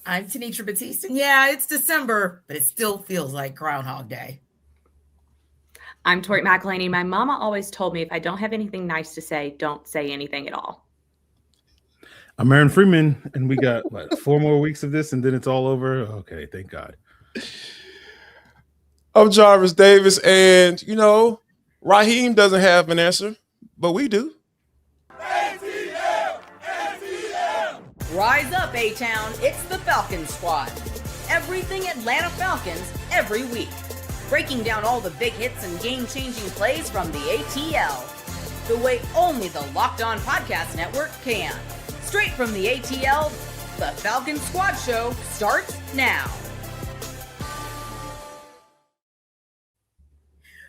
I'm Tenitra Batiste, and yeah, it's December, but it still feels like Groundhog Day. I'm Tori McElhaney. My mama always told me if I don't have anything nice to say, don't say anything at all. I'm Aaron Freeman, and we got 4 more weeks of this, and then it's all over. Okay, thank God. I'm Jarvis Davis, and Raheem doesn't have an answer, but we do. Rise up, A-Town. It's the Falcons Squad. Everything Atlanta Falcons every week. Breaking down all the big hits and game-changing plays from the ATL. The way only the Locked On Podcast Network can. Straight from the ATL, the Falcons Squad Show starts now.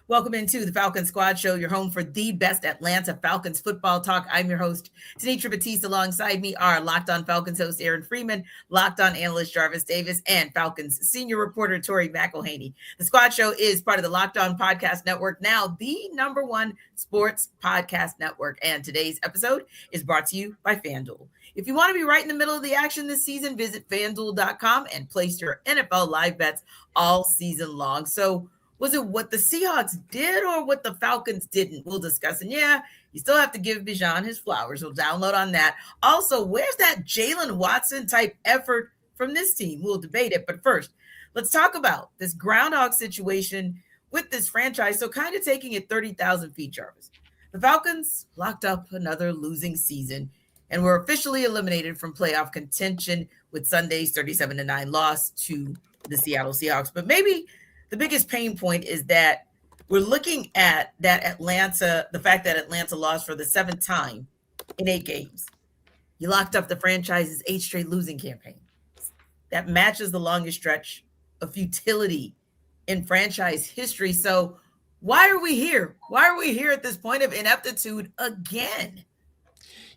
Welcome into the Falcons Squad Show, your home for the best Atlanta Falcons football talk. I'm your host, Tenitra Batiste. Alongside me are Locked On Falcons host Aaron Freeman, Locked On analyst Jarvis Davis, and Falcons senior reporter Tori McElhaney. The Squad Show is part of the Locked On Podcast Network, now the #1 sports podcast network. And today's episode is brought to you by FanDuel. If you want to be right in the middle of the action this season, visit FanDuel.com and place your NFL live bets all season long. So, was it what the Seahawks did or what the Falcons didn't? We'll discuss. And yeah, you still have to give Bijan his flowers. We'll download on that. Also, where's that Jalen Watson type effort from this team? We'll debate it. But first, let's talk about this groundhog situation with this franchise. So kind of taking it 30,000 feet, Jarvis. The Falcons locked up another losing season and were officially eliminated from playoff contention with Sunday's 37-9 loss to the Seattle Seahawks. But maybe the biggest pain point is that we're looking at the fact that Atlanta lost for the 7th time in 8 games. You locked up the franchise's 8 straight losing campaign. That matches the longest stretch of futility in franchise history. So why are we here? Why are we here at this point of ineptitude again?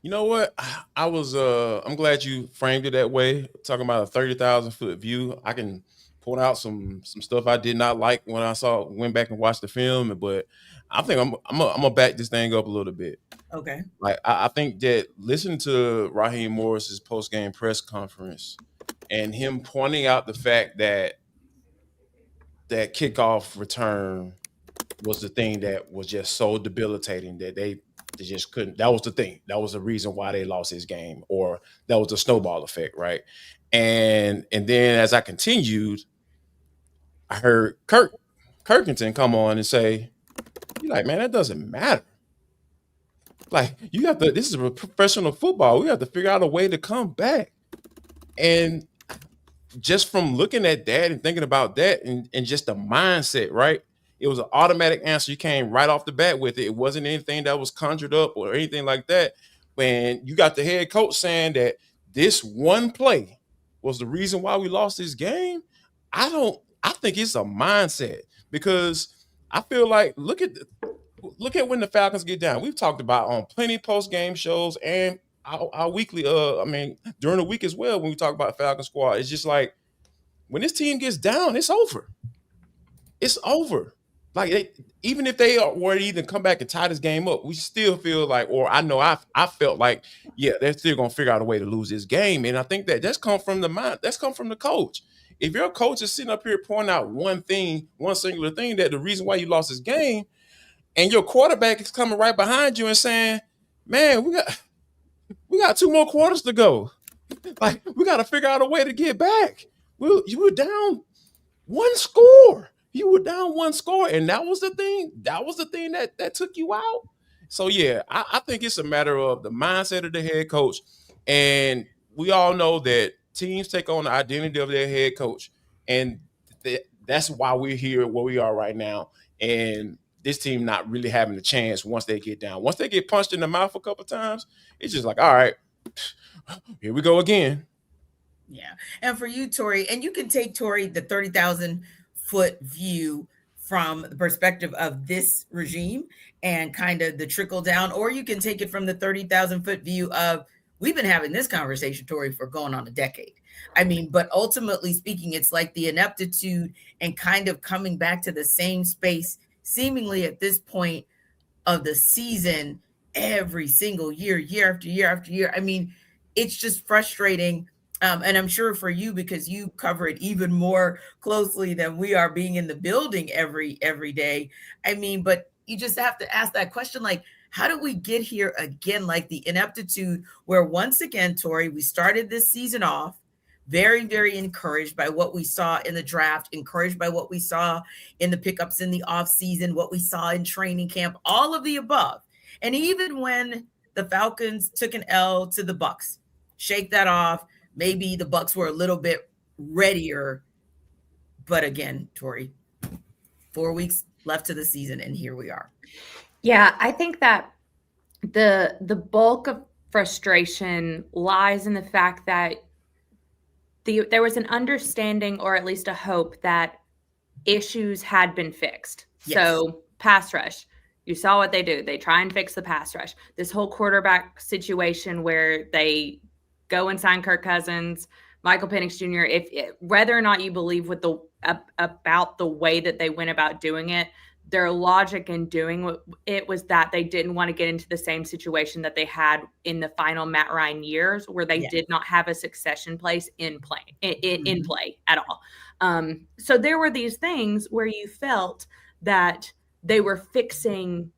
You know what? I'm glad you framed it that way. Talking about a 30,000 foot view. I can point out some stuff I did not like when I went back and watched the film, but I think I'm gonna back this thing up a little bit. Okay. Like I think that listening to Raheem Morris's post-game press conference and him pointing out the fact that kickoff return was the thing that was just so debilitating that they just couldn't. That was the thing. That was the reason why they lost this game, or that was the snowball effect, right? And then as I continued, I heard Kirkington come on and say, "You're like, man, that doesn't matter. Like, you have to. This is a professional football. We have to figure out a way to come back." And just from looking at that and thinking about that and just the mindset, right? It was an automatic answer. You came right off the bat with it. It wasn't anything that was conjured up or anything like that. When you got the head coach saying that this one play was the reason why we lost this game, I think it's a mindset, because I feel like look at when the Falcons get down. We've talked about on plenty post-game shows and our weekly during the week as well when we talk about Falcon Squad. It's just like when this team gets down, it's over. It's over. Like even if they were to even come back and tie this game up, we still feel like, or I know I felt like, yeah, they're still gonna figure out a way to lose this game. And I think that's come from the mind. That's come from the coach. If your coach is sitting up here pointing out one singular thing, that the reason why you lost this game, and your quarterback is coming right behind you and saying, "Man, we got 2 more quarters to go. Like, we got to figure out a way to get back. You were down 1 score. You were down 1 score, and that was the thing. That was the thing that took you out." So yeah, I think it's a matter of the mindset of the head coach, and we all know that teams take on the identity of their head coach, and that's why we're here where we are right now. And this team not really having a chance once they get down. Once they get punched in the mouth a couple times, it's just like, all right, here we go again. Yeah. And for you, Tori, and you can take, Tori, the 30,000 foot view from the perspective of this regime and kind of the trickle down, or you can take it from the 30,000 foot view of, we've been having this conversation, Tori, for going on a decade. I mean, but ultimately speaking, it's like the ineptitude and kind of coming back to the same space, seemingly at this point of the season, every single year, year after year after year. I mean, it's just frustrating And I'm sure for you, because you cover it even more closely than we are, being in the building every day. I mean, but you just have to ask that question, like, how did we get here again? Like the ineptitude, where once again, Tori, we started this season off very, very encouraged by what we saw in the draft, encouraged by what we saw in the pickups in the offseason, what we saw in training camp, all of the above. And even when the Falcons took an L to the Bucs, shake that off. Maybe the Bucs were a little bit readier. But again, Tori, 4 weeks left to the season, and here we are. Yeah, I think that the bulk of frustration lies in the fact that there was an understanding, or at least a hope, that issues had been fixed. Yes. So pass rush, you saw what they do. They try and fix the pass rush. This whole quarterback situation where they go and sign Kirk Cousins, Michael Penix Jr., whether or not you believe about the way that they went about doing it, their logic in doing it was that they didn't want to get into the same situation that they had in the final Matt Ryan years, where they did not have a succession place in play at all. So there were these things where you felt that they were fixing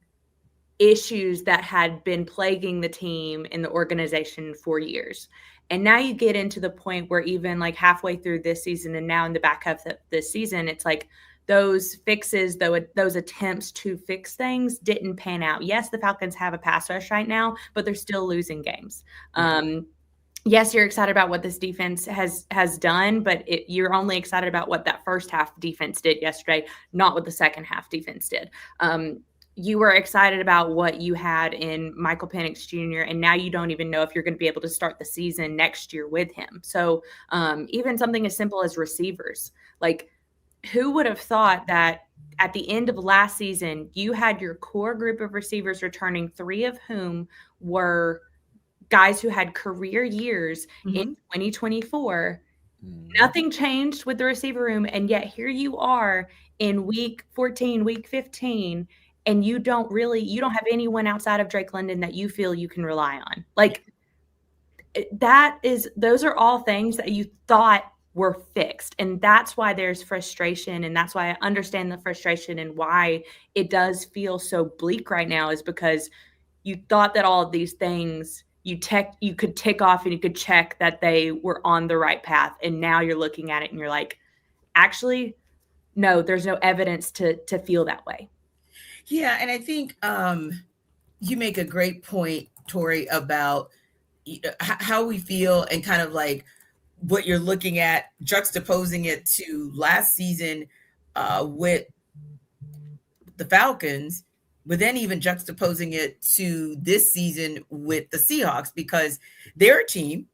issues that had been plaguing the team and the organization for years. And now you get into the point where even like halfway through this season and now in the back half of this season, it's like those fixes, those attempts to fix things didn't pan out. Yes, the Falcons have a pass rush right now, but they're still losing games. Yes, you're excited about what this defense has done, but you're only excited about what that first half defense did yesterday, not what the second half defense did. You were excited about what you had in Michael Penix Jr., and now you don't even know if you're going to be able to start the season next year with him. So even something as simple as receivers, like who would have thought that at the end of last season, you had your core group of receivers returning, 3 of whom were guys who had career years in 2024. Nothing changed with the receiver room. And yet here you are in week 14, week 15, and you don't have anyone outside of Drake London that you feel you can rely on. Like those are all things that you thought were fixed. And that's why there's frustration. And that's why I understand the frustration and why it does feel so bleak right now, is because you thought that all of these things you could tick off and you could check that they were on the right path. And now you're looking at it and you're like, actually, no, there's no evidence to feel that way. Yeah. And I think you make a great point, Tori, about how we feel and kind of like what you're looking at, juxtaposing it to last season with the Falcons, but then even juxtaposing it to this season with the Seahawks, because they're a team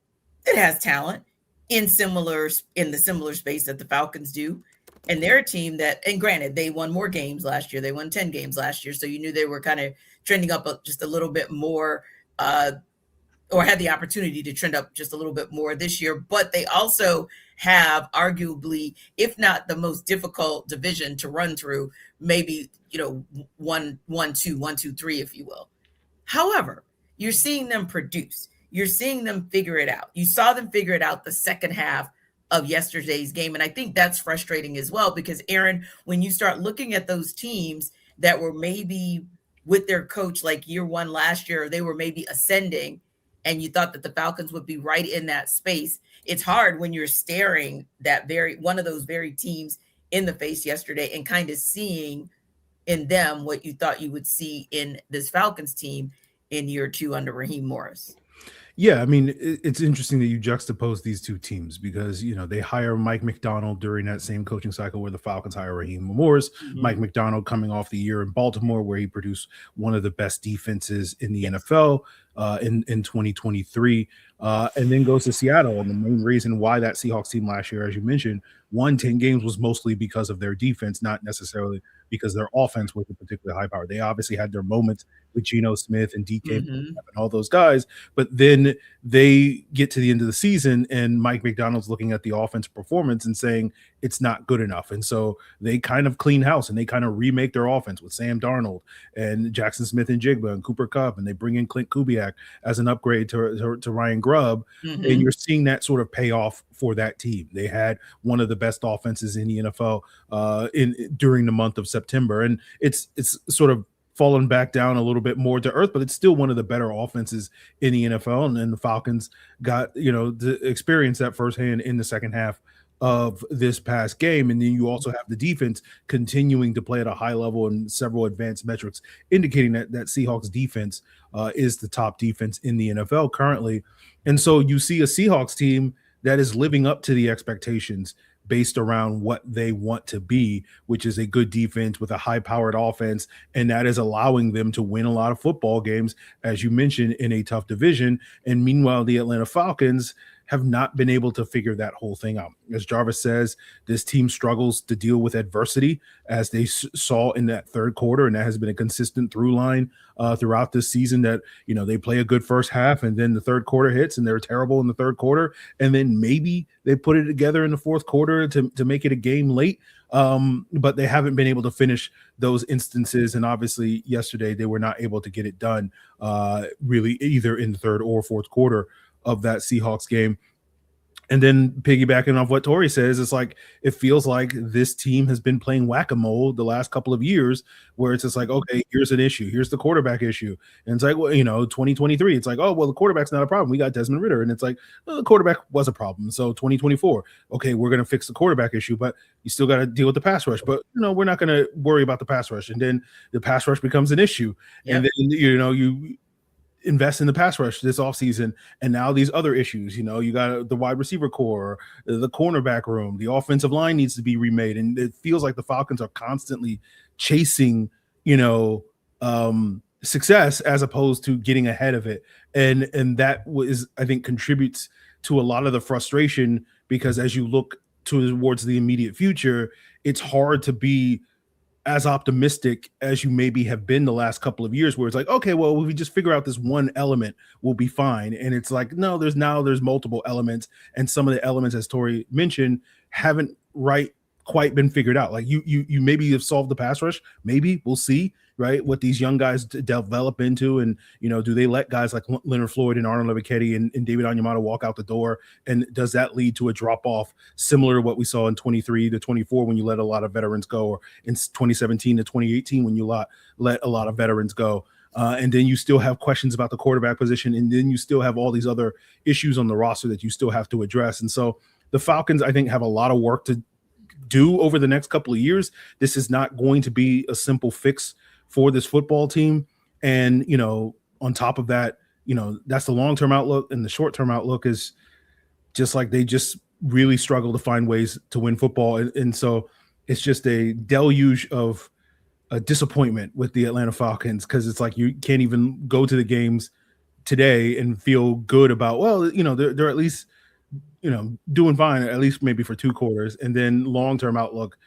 that has talent in the similar space that the Falcons do. And they're a team that, and granted, they won more games last year. They won 10 games last year. So you knew they were kind of trending up just a little bit more, or had the opportunity to trend up just a little bit more this year. But they also have arguably, if not the most difficult division to run through, maybe, 1, 2, 3, if you will. However, you're seeing them produce. You're seeing them figure it out. You saw them figure it out the second half of yesterday's game. And I think that's frustrating as well, because Aaron, when you start looking at those teams that were maybe with their coach like year one last year, or they were maybe ascending, and you thought that the Falcons would be right in that space, it's hard when you're staring one of those very teams in the face yesterday and kind of seeing in them what you thought you would see in this Falcons team in year 2 under Raheem Morris. Yeah, I mean, it's interesting that you juxtapose these two teams because, they hire Mike Macdonald during that same coaching cycle where the Falcons hire Raheem Morris. Mike Macdonald coming off the year in Baltimore where he produced one of the best defenses in the NFL in 2023, and then goes to Seattle. And the main reason why that Seahawks team last year, as you mentioned, won 10 games was mostly because of their defense, not necessarily because their offense wasn't particularly high power. They obviously had their moments with Geno Smith and DK and all those guys, but then they get to the end of the season and Mike Macdonald's looking at the offensive performance and saying it's not good enough. And so they kind of clean house and they kind of remake their offense with Sam Darnold and Jackson Smith and Jigba and Cooper Kupp, and they bring in Clint Kubiak quarterback as an upgrade to Ryan Grubb. Mm-hmm. And you're seeing that sort of pay off for that team. They had one of the best offenses in the NFL during the month of September. And it's sort of fallen back down a little bit more to earth, but it's still one of the better offenses in the NFL. And then the Falcons got, to experience that firsthand in the second half of this past game. And then you also have the defense continuing to play at a high level and several advanced metrics indicating that Seahawks defense is the top defense in the NFL currently. And so you see a Seahawks team that is living up to the expectations based around what they want to be, which is a good defense with a high-powered offense, and that is allowing them to win a lot of football games, as you mentioned, in a tough division. And meanwhile, the Atlanta Falcons have not been able to figure that whole thing out. As Jarvis says, this team struggles to deal with adversity, as they saw in that third quarter, and that has been a consistent through line throughout this season, that they play a good first half, and then the third quarter hits and they're terrible in the third quarter, and then maybe they put it together in the fourth quarter to make it a game late, but they haven't been able to finish those instances. And obviously yesterday they were not able to get it done really either in the third or fourth quarter of that Seahawks game. And then piggybacking off what Tori says, it's like, it feels like this team has been playing whack-a-mole the last couple of years, where it's just like, okay, here's an issue. Here's the quarterback issue. And it's like, well, 2023, it's like, oh, well, the quarterback's not a problem. We got Desmond Ridder. And it's like, well, the quarterback was a problem. So 2024, okay, we're going to fix the quarterback issue, but you still got to deal with the pass rush. But, we're not going to worry about the pass rush. And then the pass rush becomes an issue. Yep. And then, you invest in the pass rush this offseason, and now these other issues, you got the wide receiver core, the cornerback room, the offensive line needs to be remade, and it feels like the Falcons are constantly chasing success as opposed to getting ahead of it, and that was, I think, contributes to a lot of the frustration, because as you look towards the immediate future, it's hard to be as optimistic as you maybe have been the last couple of years, where it's like, okay, well, if we just figure out this one element, we'll be fine. And it's like, no, there's multiple elements, and some of the elements, as Tori mentioned, haven't quite been figured out. Like you maybe have solved the pass rush, maybe, we'll see, right, what these young guys develop into, and do they let guys like Leonard Floyd and Arnold Ebiketie and David Onyemata walk out the door, and does that lead to a drop off similar to what we saw in 23 to 24 when you let a lot of veterans go, or in 2017 to 2018 when you let a lot of veterans go? And then you still have questions about the quarterback position, and then you still have all these other issues on the roster that you still have to address. And so the Falcons, I think, have a lot of work to do over the next couple of years. This is not going to be a simple fix for this football team. And, on top of that, that's the long-term outlook, and the short-term outlook is just like they just really struggle to find ways to win football. And so it's just a deluge of a disappointment with the Atlanta Falcons, because it's like you can't even go to the games today and feel good about, well, they're at least, doing fine, at least maybe for two quarters. And then long-term outlook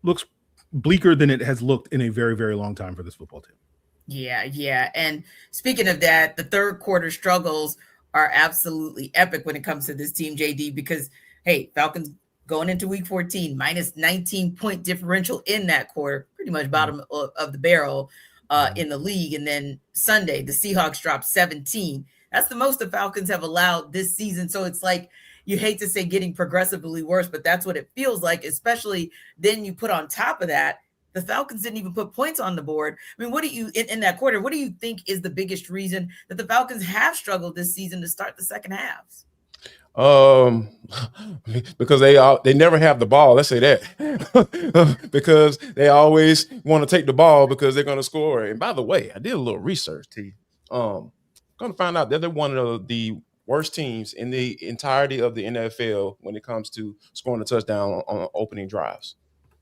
looks bleaker than it has looked in a very, very long time for this football team. Yeah. And speaking of that, the third quarter struggles are absolutely epic when it comes to this team, JD, because, hey, Falcons going into week 14, minus 19-point differential in that quarter, pretty much bottom of the barrel in the league. And then Sunday, the Seahawks dropped 17. That's the most the Falcons have allowed this season. So it's like, you hate to say getting progressively worse, but that's what it feels like, especially then you put on top of that, the Falcons didn't even put points on the board. I mean, what do you, in that quarter, what do you think is the biggest reason that the Falcons have struggled this season to start the second halves? Because they never have the ball. Let's say that. Because they always want to take the ball because they're going to score. And by the way, I did a little research, T. Going to find out that they're one of the worst teams in the entirety of the NFL when it comes to scoring a touchdown on opening drives.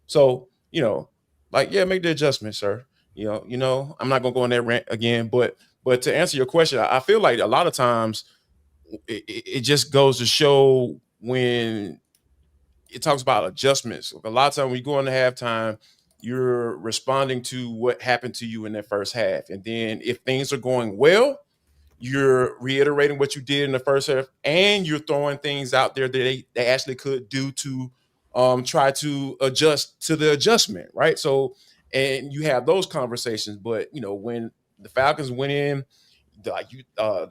So, make the adjustment, sir. I'm not going to go on that rant again, but to answer your question, I feel like a lot of times it just goes to show when it talks about adjustments. A lot of times when you go into halftime, you're responding to what happened to you in that first half. And then if things are going well, you're reiterating what you did in the first half, and you're throwing things out there that they actually could do to try to adjust to the adjustment, right? So, and you have those conversations. But, when the Falcons went in, the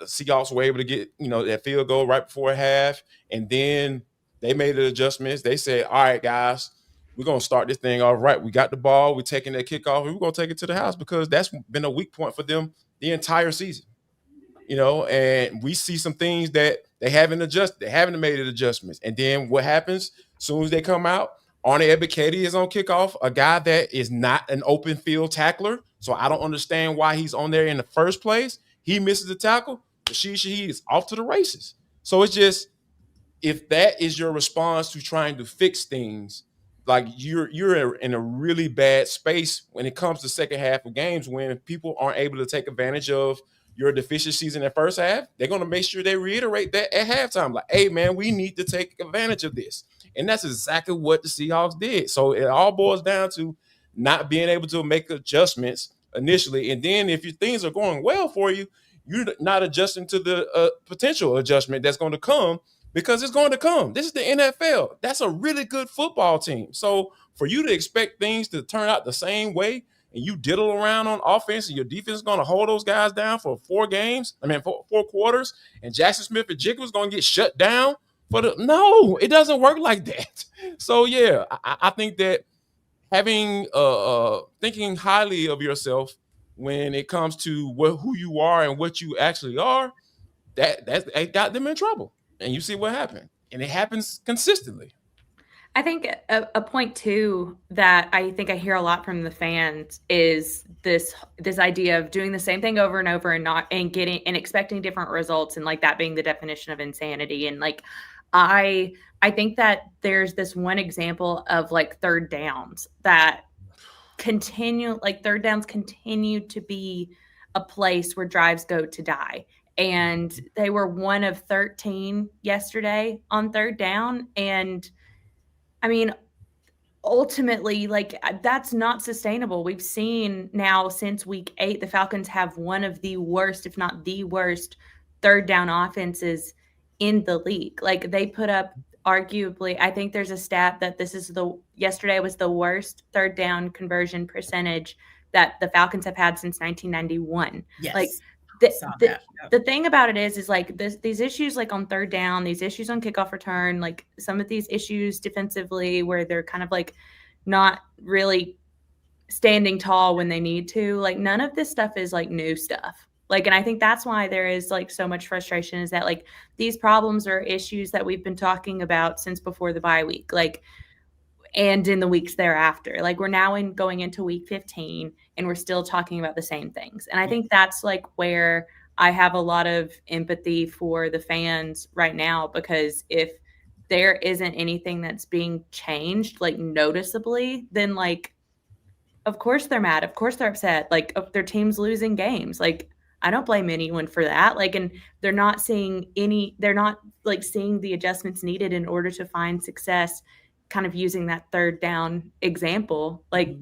Seahawks were able to get, that field goal right before half, and then they made the adjustments. They said, all right, guys, we're going to start this thing off right. We got the ball. We're taking that kickoff, and we're going to take it to the house, because that's been a weak point for them the entire season. And we see some things that they haven't adjusted. They haven't made adjustments. And then what happens as soon as they come out? Arnie Ebiketie is on kickoff, a guy that is not an open field tackler. So I don't understand why he's on there in the first place. He misses the tackle. He is off to the races. So it's just, if that is your response to trying to fix things, like you're in a really bad space when it comes to second half of games, when people aren't able to take advantage of your deficiencies in the first half. They're going to make sure they reiterate that at halftime. Like, hey, man, we need to take advantage of this. And that's exactly what the Seahawks did. So it all boils down to not being able to make adjustments initially. And then if your things are going well for you, you're not adjusting to the potential adjustment that's going to come, because it's going to come. This is the NFL. That's a really good football team. So for you to expect things to turn out the same way, and you diddle around on offense, and your defense is going to hold those guys down for 4 quarters, and Jackson Smith and Jigba is going to get shut down no, it doesn't work like that. So yeah, I think that having thinking highly of yourself when it comes to who you are and what you actually are, that got them in trouble. And you see what happened, and it happens consistently. I think a point too that I think I hear a lot from the fans is this idea of doing the same thing over and over and getting and expecting different results, and like that being the definition of insanity. And like I think that there's this one example of like third downs that third downs continue to be a place where drives go to die. And they were 1 of 13 yesterday on third down. And I mean, ultimately, like, that's not sustainable. We've seen now since week 8, the Falcons have one of the worst, if not the worst, third down offenses in the league. Like, they put up arguably, I think there's a stat that yesterday was the worst third down conversion percentage that the Falcons have had since 1991. Yes. Like, the thing about it is like these issues, like on third down, these issues on kickoff return, like some of these issues defensively where they're kind of like not really standing tall when they need to, like none of this stuff is like new stuff. Like, and I think that's why there is like so much frustration, is that like these problems are issues that we've been talking about since before the bye week, like, and in the weeks thereafter. Like, we're now going into week 15 and we're still talking about the same things. And I think that's like where I have a lot of empathy for the fans right now, because if there isn't anything that's being changed like noticeably, then like, of course they're mad. Of course they're upset. Like, if their team's losing games, like, I don't blame anyone for that. Like, and they're not like seeing the adjustments needed in order to find success, kind of using that third down example. Like,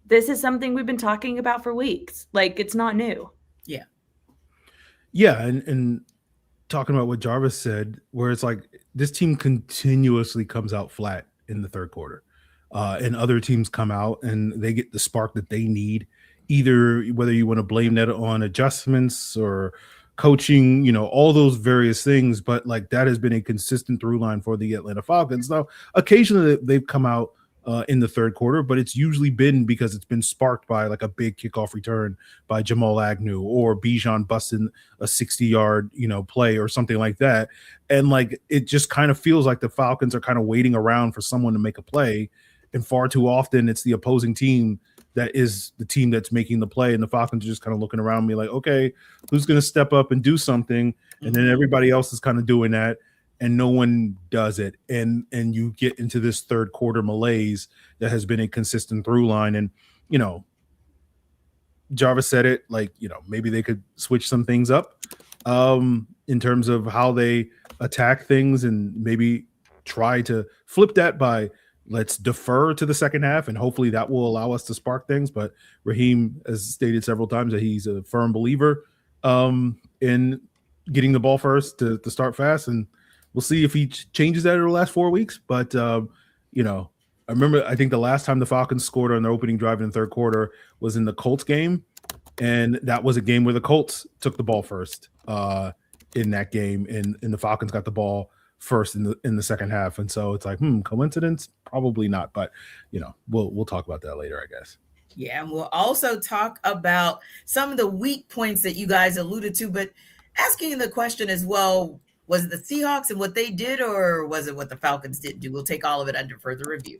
this is something we've been talking about for weeks. Like, it's not new. Yeah. Yeah. And talking about what Jarvis said, where it's like this team continuously comes out flat in the third quarter, and other teams come out and they get the spark that they need, either whether you want to blame that on adjustments or coaching, all those various things. But like, that has been a consistent through line for the Atlanta Falcons. Now, occasionally they've come out in the third quarter, but it's usually been because it's been sparked by like a big kickoff return by Jamal Agnew, or Bijan busting a 60-yard, play or something like that. And like, it just kind of feels like the Falcons are kind of waiting around for someone to make a play. And far too often it's the opposing team that is the team that's making the play, and the Falcons are just kind of looking around me like, okay, who's going to step up and do something? And then everybody else is kind of doing that, and no one does it. And you get into this third quarter malaise that has been a consistent through line. And, Jarvis said it, like, maybe they could switch some things up in terms of how they attack things, and maybe try to flip that by, let's defer to the second half, and hopefully that will allow us to spark things. But Raheem has stated several times that he's a firm believer in getting the ball first to start fast, and we'll see if he changes that in the last 4 weeks. But, I remember, I think the last time the Falcons scored on their opening drive in the third quarter was in the Colts game, And that was a game where the Colts took the ball first in that game, and the Falcons got the ball first in the second half. And so it's like, coincidence? Probably not, but we'll talk about that later, I guess. Yeah, and we'll also talk about some of the weak points that you guys alluded to, but asking the question as well, was it the Seahawks and what they did, or was it what the Falcons didn't do? We'll take all of it under further review.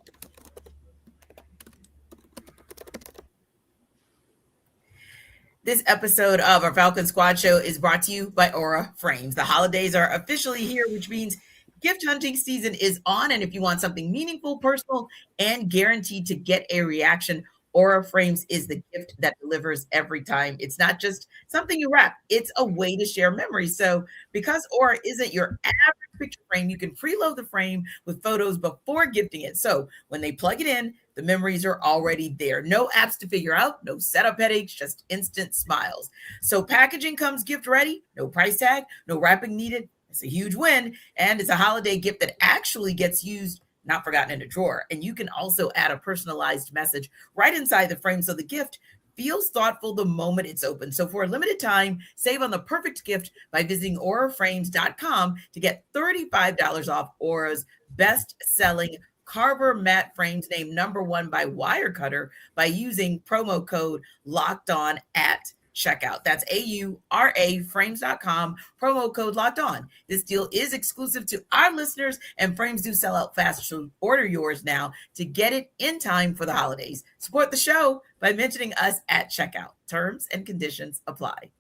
This episode of our Falcon Squad Show is brought to you by Aura Frames. The holidays are officially here, which means gift hunting season is on. And if you want something meaningful, personal, and guaranteed to get a reaction, Aura Frames is the gift that delivers every time. It's not just something you wrap, it's a way to share memories. So because Aura isn't your average picture frame, you can preload the frame with photos before gifting it. So when they plug it in, the memories are already there. No apps to figure out, no setup headaches, just instant smiles. So packaging comes gift ready, no price tag, no wrapping needed. It's a huge win. And it's a holiday gift that actually gets used, not forgotten in a drawer. And you can also add a personalized message right inside the frame so the gift feels thoughtful the moment it's open. So for a limited time, save on the perfect gift by visiting auraframes.com to get $35 off Aura's best-selling Carver matte frames, named #1 by Wirecutter, by using promo code LOCKEDON at checkout. That's AURA frames.com, promo code locked on. This deal is exclusive to our listeners, and frames do sell out fast. So order yours now to get it in time for the holidays. Support the show by mentioning us at checkout. Terms and conditions apply.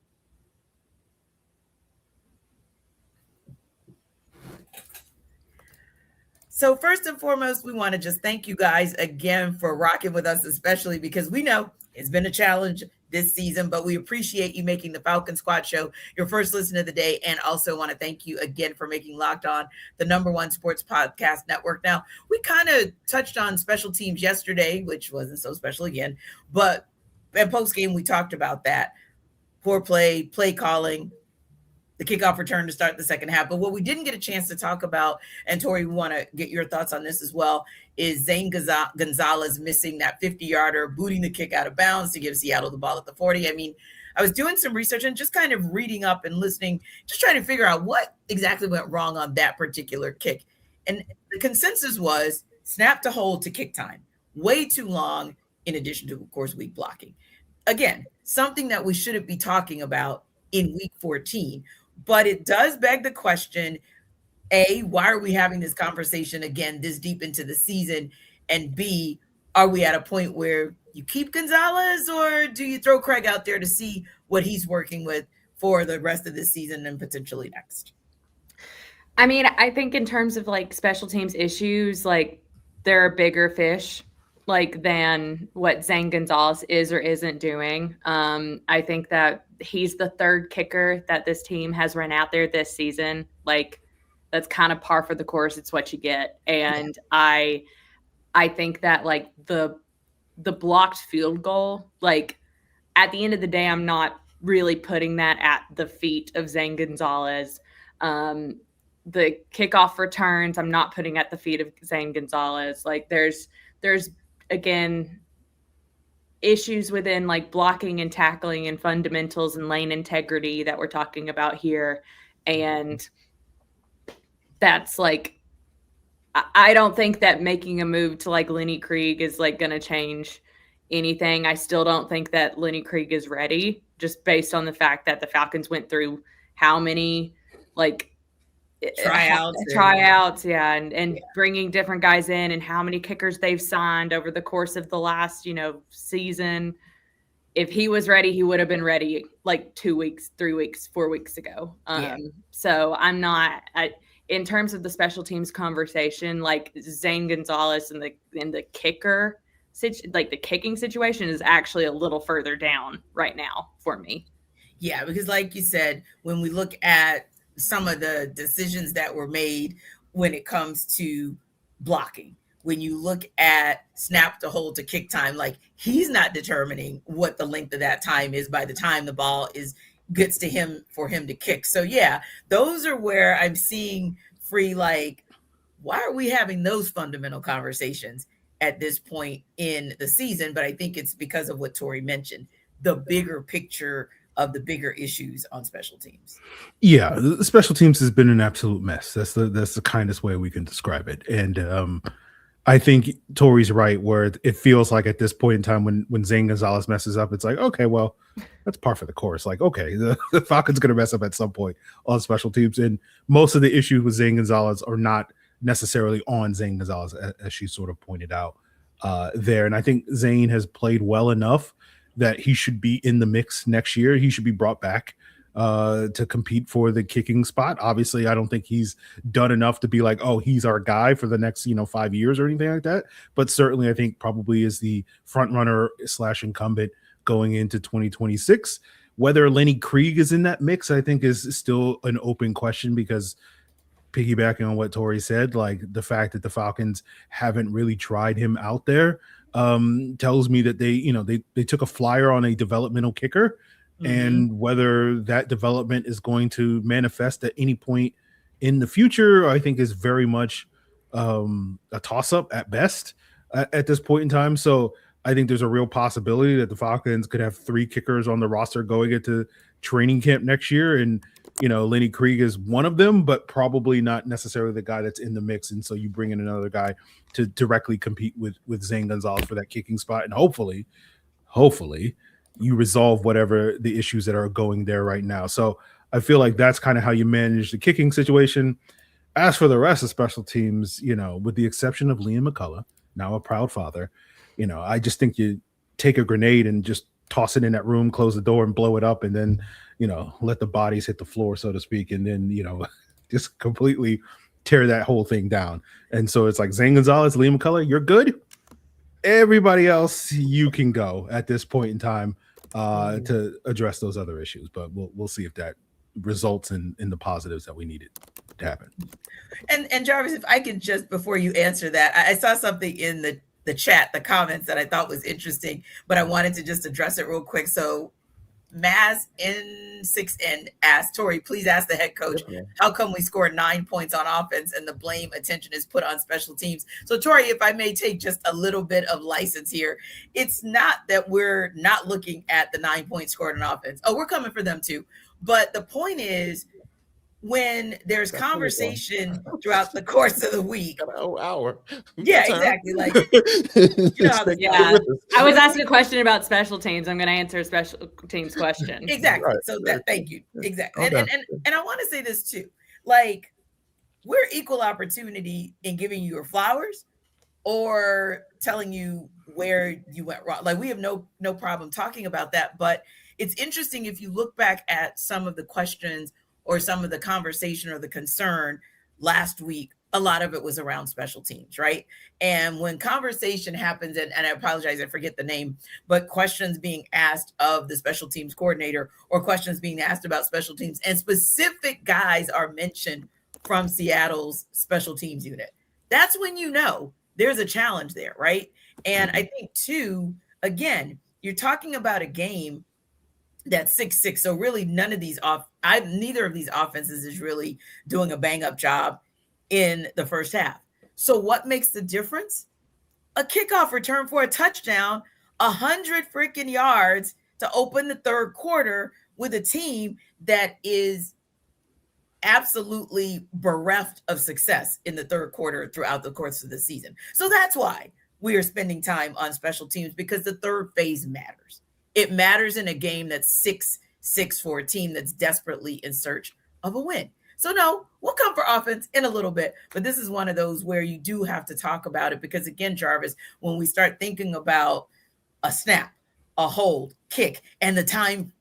So first and foremost, we want to just thank you guys again for rocking with us, especially because we know it's been a challenge this season, but we appreciate you making the Falcon Squad Show your first listen of the day, and also want to thank you again for making Locked On the #1 sports podcast network. Now, we kind of touched on special teams yesterday, which wasn't so special again, but at post-game, we talked about that. Poor play calling, the kickoff return to start the second half. But what we didn't get a chance to talk about, and Tori, we want to get your thoughts on this as well, is Zane Gonzalez missing that 50-yarder, booting the kick out of bounds to give Seattle the ball at the 40. I mean, I was doing some research and just kind of reading up and listening, just trying to figure out what exactly went wrong on that particular kick. And the consensus was snap to hold to kick time. Way too long, in addition to, of course, weak blocking. Again, something that we shouldn't be talking about in week 14. But it does beg the question, A, why are we having this conversation again this deep into the season? And B, are we at a point where you keep Gonzalez, or do you throw Craig out there to see what he's working with for the rest of this season and potentially next? I mean, I think in terms of like special teams issues, like there are bigger fish like than what Zane Gonzalez is or isn't doing. I think that he's the third kicker that this team has run out there this season. Like that's kind of par for the course. It's what you get. And I think that like the blocked field goal, like at the end of the day, I'm not really putting that at the feet of Zane Gonzalez. The kickoff returns, I'm not putting at the feet of Zane Gonzalez. Like there's again, issues within like blocking and tackling and fundamentals and lane integrity that we're talking about here. And that's like, I don't think that making a move to like Lenny Krieg is like going to change anything. I still don't think that Lenny Krieg is ready, just based on the fact that the Falcons went through how many like tryouts, and bringing different guys in, and how many kickers they've signed over the course of the last, season. If he was ready, he would have been ready like 2 weeks, 3 weeks, 4 weeks ago. So I'm not, in terms of the special teams conversation, like Zane Gonzalez and the kicker, like the kicking situation is actually a little further down right now for me. Yeah, because like you said, when we look at some of the decisions that were made when it comes to blocking, when you look at snap to hold to kick time, like he's not determining what the length of that time is by the time the ball gets to him for him to kick. So yeah, those are where I'm seeing Free, like, why are we having those fundamental conversations at this point in the season? But I think it's because of what Tori mentioned. the bigger picture of the bigger issues on special teams? Yeah, the special teams has been an absolute mess. That's the kindest way we can describe it. And I think Tori's right, where it feels like at this point in time when Zane Gonzalez messes up, it's like, okay, well, that's par for the course. Like, okay, the Falcons going to mess up at some point on special teams. And most of the issues with Zane Gonzalez are not necessarily on Zane Gonzalez, as she sort of pointed out there. And I think Zane has played well enough that he should be in the mix next year. He should be brought back to compete for the kicking spot. Obviously, I don't think he's done enough to be like, oh, he's our guy for the next 5 years or anything like that. But certainly, I think probably is the front runner / incumbent going into 2026. Whether Lenny Krieg is in that mix, I think is still an open question, because piggybacking on what Tori said, like the fact that the Falcons haven't really tried him out there tells me that they took a flyer on a developmental kicker. And whether that development is going to manifest at any point in the future, I think is very much a toss-up at best at this point in time. So I think there's a real possibility that the Falcons could have 3 kickers on the roster going into training camp next year. And, Lenny Krieg is one of them, but probably not necessarily the guy that's in the mix. And so you bring in another guy to directly compete with Zane Gonzalez for that kicking spot. And hopefully, you resolve whatever the issues that are going there right now. So I feel like that's kind of how you manage the kicking situation. As for the rest of special teams, with the exception of Liam McCullough, now a proud father, I just think you take a grenade and just toss it in that room, close the door and blow it up, and then, let the bodies hit the floor, so to speak, and then, just completely tear that whole thing down. And so it's like Zane Gonzalez, Liam McCullough, you're good. Everybody else, you can go at this point in time to address those other issues, but we'll see if that results in the positives that we needed to happen. And Jarvis, if I could just, before you answer that, I saw something in the chat, the comments, that I thought was interesting, but I wanted to just address it real quick. So Maz N6N asked, Tori, please ask the head coach, how come we scored 9 points on offense and the blame attention is put on special teams? So Tori, if I may take just a little bit of license here, it's not that we're not looking at the 9 points scored on offense. Oh, we're coming for them too. But the point is, when there's conversation throughout the course of the week. Hour. Yeah, exactly. Like, yeah. I was asking a question about special teams. I'm going to answer a special teams question. Exactly. Right. So thank you. Exactly. Okay. And I want to say this too. Like, we're equal opportunity in giving you your flowers or telling you where you went wrong. Like, we have no problem talking about that. But it's interesting if you look back at some of the questions or some of the conversation or the concern last week, a lot of it was around special teams, right? And when conversation happens, and I apologize, I forget the name, but questions being asked of the special teams coordinator or questions being asked about special teams, and specific guys are mentioned from Seattle's special teams unit, that's when there's a challenge there, right? And I think too, again, you're talking about a game that's 6-6. So really neither of these offenses is really doing a bang up job in the first half. So what makes the difference? A kickoff return for a touchdown, 100 freaking yards to open the third quarter with a team that is absolutely bereft of success in the third quarter throughout the course of the season. So that's why we are spending time on special teams, because the third phase matters. It matters in a game that's 6-6 for a team that's desperately in search of a win. So no, we'll come for offense in a little bit, but this is one of those where you do have to talk about it, because again, Jarvis, when we start thinking about a snap, a hold, kick, and the time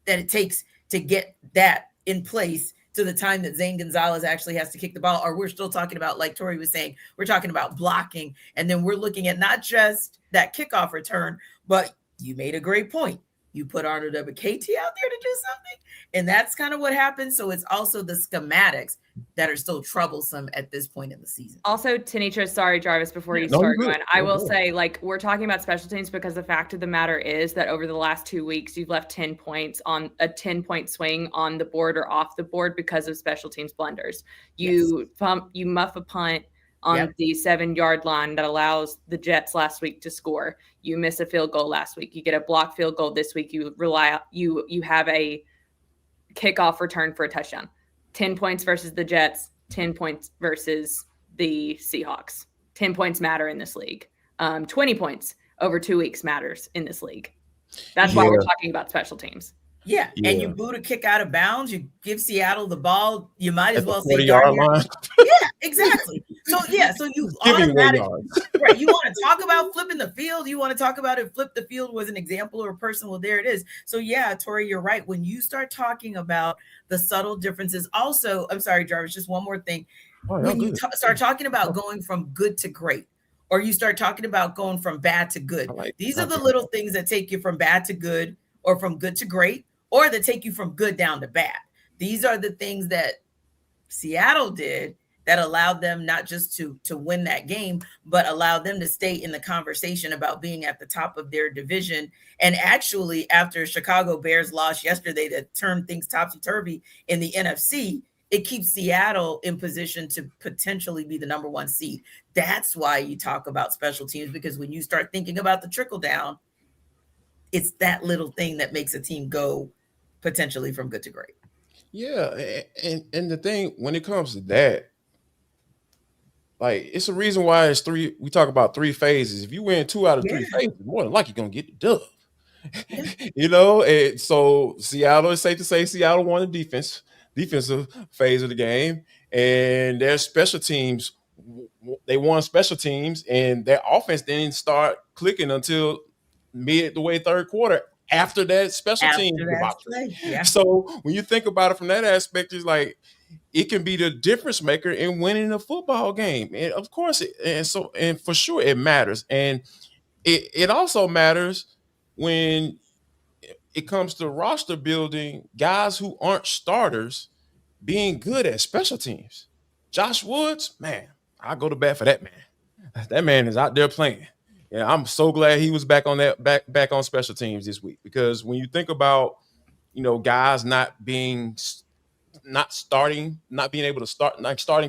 that it takes to get that in place to the time that Zane Gonzalez actually has to kick the ball, or we're still talking about, like Tori was saying, we're talking about blocking, and then we're looking at not just that kickoff return, but you made a great point. You put Arnold WKT out there to do something, and that's kind of what happens. So it's also the schematics that are still troublesome at this point in the season. Also, Tenitra, sorry, Jarvis, before you start going, I will say, like, we're talking about special teams because the fact of the matter is that over the last 2 weeks, you've left 10 points on a 10-point swing on the board or off the board because of special teams blunders. You muff a punt on the 7-yard line that allows the Jets last week to score. You miss a field goal last week. You get a blocked field goal this week. You have a kickoff return for a touchdown. 10 points versus the Jets, 10 points versus the Seahawks. 10 points matter in this league. 20 points over 2 weeks matters in this league. That's why we're talking about special teams. Yeah. And you boot a kick out of bounds. You give Seattle the ball. You might as well say 40-yard line. Yeah, exactly. So you automatically, right. You want to talk about flipping the field. You want to talk about if flip the field was an example or a person. Well, there it is. So yeah, Tori, you're right. When you start talking about the subtle differences, also, I'm sorry, Jarvis, just one more thing. When you start talking about going from good to great, or you start talking about going from bad to good, these are the little things that take you from bad to good, or from good to great, or that take you from good down to bad. These are the things that Seattle did that allowed them not just to win that game, but allowed them to stay in the conversation about being at the top of their division. And actually, after Chicago Bears lost yesterday to turn things topsy-turvy in the NFC, it keeps Seattle in position to potentially be the number 1 seed. That's why you talk about special teams, because when you start thinking about the trickle down, it's that little thing that makes a team go potentially from good to great. Yeah. And the thing, when it comes to that, like, it's a reason why it's 3. We talk about 3 phases. If you win 2 out of 3 phases, more than likely you're going to get the dub. You know, and so Seattle, it's safe to say Seattle won the defensive phase of the game, and their special teams, they won special teams, and their offense didn't start clicking until midway third quarter after that special team debacle. So when you think about it from that aspect, it's like it can be the difference maker in winning a football game. And of course, and for sure it matters. And it also matters when it comes to roster building, guys who aren't starters being good at special teams. Josh Woods, man, I go to bat for that man. That man is out there playing. Yeah, I'm so glad he was back on back on special teams this week, because when you think about, guys not being starting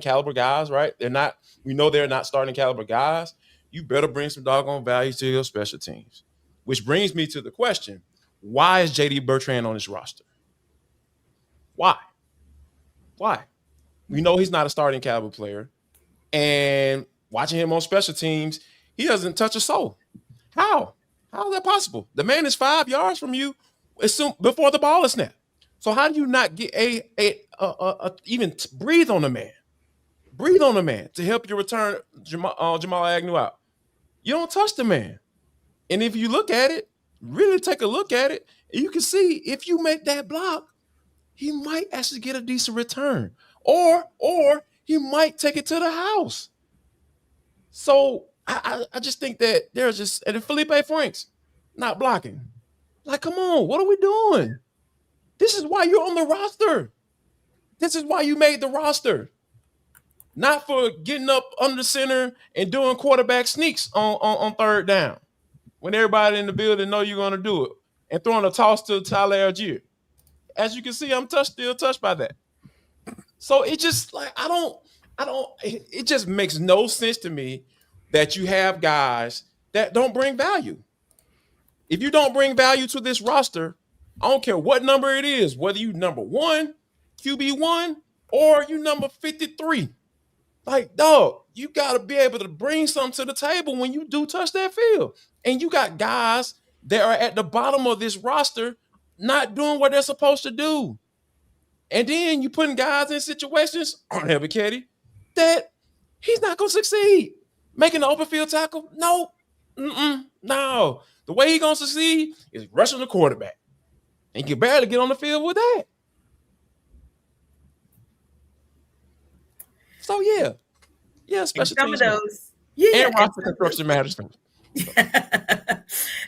caliber guys, right? We know they're not starting caliber guys. You better bring some doggone value to your special teams. Which brings me to the question, why is JD Bertrand on this roster? Why? We know he's not a starting caliber player. And watching him on special teams, he doesn't touch a soul. How is that possible? The man is 5 yards from you before the ball is snapped. So how do you not get even breathe on the man? Breathe on the man to help you return Jamal Agnew out. You don't touch the man. And if you look at it, really take a look at it, you can see if you make that block, he might actually get a decent return. Or he might take it to the house. So I just think that there's just, and Felipe Franks not blocking. Like, come on, what are we doing? This is why you're on the roster. This is why you made the roster. Not for getting up under center and doing quarterback sneaks on third down when everybody in the building know you're going to do it, and throwing a toss to Tyler Algier. As you can see, I'm still touched by that. So it just like, it just makes no sense to me that you have guys that don't bring value. If you don't bring value to this roster, I don't care what number it is, whether you number 1, QB1, or you number 53. Like, dog, you got to be able to bring something to the table when you do touch that field. And you got guys that are at the bottom of this roster not doing what they're supposed to do. And then you putting guys in situations, on Ebiketie, that he's not going to succeed. Making an open field tackle? No. No. The way he's going to succeed is rushing the quarterback. And you can barely get on the field with that. So, yeah, special some teams. of those, and roster construction matters.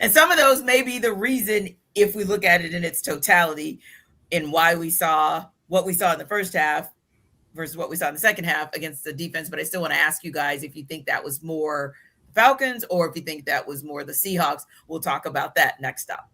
And some of those may be the reason, if we look at it in its totality, in why we saw what we saw in the first half versus what we saw in the second half against the defense. But I still want to ask you guys if you think that was more Falcons or if you think that was more the Seahawks. We'll talk about that next up.